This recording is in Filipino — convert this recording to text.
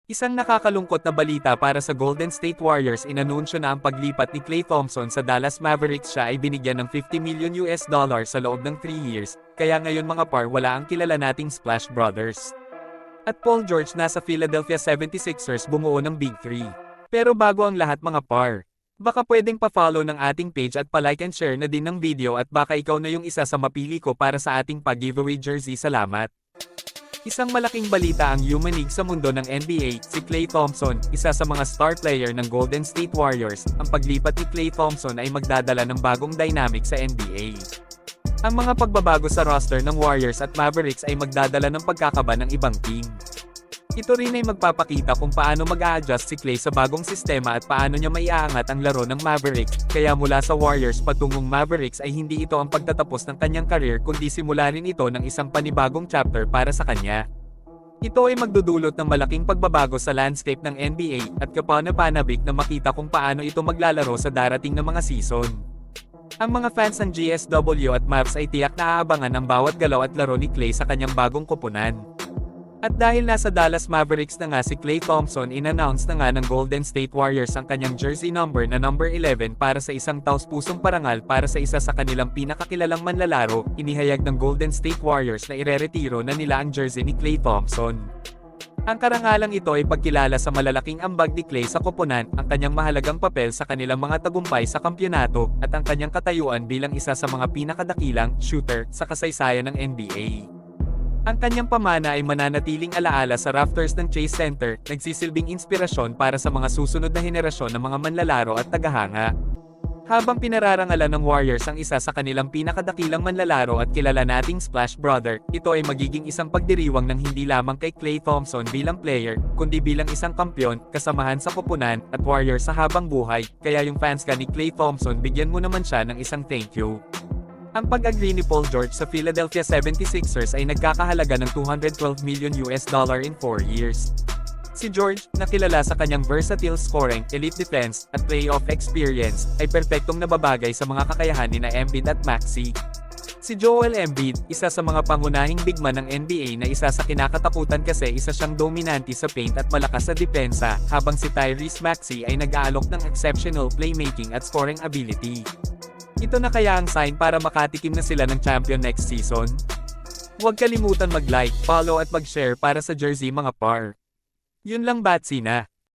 Isang nakakalungkot na balita para sa Golden State Warriors, inanunsyo na ang paglipat ni Klay Thompson sa Dallas Mavericks. Siya ay binigyan ng $50 million sa loob ng 3 years, kaya ngayon mga par wala ang kilala nating Splash Brothers. At Paul George nasa Philadelphia 76ers bumuo ng Big 3. Pero bago ang lahat mga par, baka pwedeng pa-follow ng ating page at pa-like and share na din ng video at baka ikaw na yung isa sa mapili ko para sa ating pag-giveaway jersey. Salamat! Isang malaking balita ang yumanig sa mundo ng NBA, si Klay Thompson, isa sa mga star player ng Golden State Warriors. Ang paglipat ni Klay Thompson ay magdadala ng bagong dynamic sa NBA. Ang mga pagbabago sa roster ng Warriors at Mavericks ay magdadala ng pagkakaba ng ibang team. Ito rin ay magpapakita kung paano mag-a-adjust si Klay sa bagong sistema at paano niya maiaangat ang laro ng Mavericks. Kaya mula sa Warriors patungong Mavericks ay hindi ito ang pagtatapos ng kanyang career, kundi simula rin ito ng isang panibagong chapter para sa kanya. Ito ay magdudulot ng malaking pagbabago sa landscape ng NBA at kapanapanabik na makita kung paano ito maglalaro sa darating na mga season. Ang mga fans ng GSW at Mavs ay tiyak na aabangan ang bawat galaw at laro ni Klay sa kanyang bagong koponan. At dahil nasa Dallas Mavericks na nga si Klay Thompson, in-announce na nga ng Golden State Warriors ang kanyang jersey number na number 11 para sa isang taus-pusong parangal para sa isa sa kanilang pinakakilalang manlalaro. Inihayag ng Golden State Warriors na ireretiro na nila ang jersey ni Klay Thompson. Ang karangalang ito ay pagkilala sa malalaking ambag ni Klay sa koponan, ang kanyang mahalagang papel sa kanilang mga tagumpay sa kampyonato, at ang kanyang katayuan bilang isa sa mga pinakadakilang shooter sa kasaysayan ng NBA. Ang kanyang pamana ay mananatiling alaala sa rafters ng Chase Center, nagsisilbing inspirasyon para sa mga susunod na henerasyon ng mga manlalaro at tagahanga. Habang pinararangalan ng Warriors ang isa sa kanilang pinakadakilang manlalaro at kilala nating Splash Brother, ito ay magiging isang pagdiriwang ng hindi lamang kay Klay Thompson bilang player, kundi bilang isang kampyon, kasamahan sa koponan, at warrior sa habang buhay. Kaya yung fans ka ni Klay Thompson, bigyan mo naman siya ng isang thank you. Ang pag-agree ni Paul George sa Philadelphia 76ers ay nagkakahalaga ng $212 million in 4 years. Si George, na kilala sa kanyang versatile scoring, elite defense, at playoff experience, ay perpektong nababagay sa mga kakayahan ni Embiid at Maxey. Si Joel Embiid, isa sa mga pangunahing bigman ng NBA na isa sa kinakatakutan kasi isa siyang dominante sa paint at malakas sa depensa, habang si Tyrese Maxey ay nag-aalok ng exceptional playmaking at scoring ability. Ito na kaya ang sign para makatikim na sila ng champion next season? Huwag kalimutan mag-like, follow at mag-share para sa jersey mga par. Yun lang, Batsy na.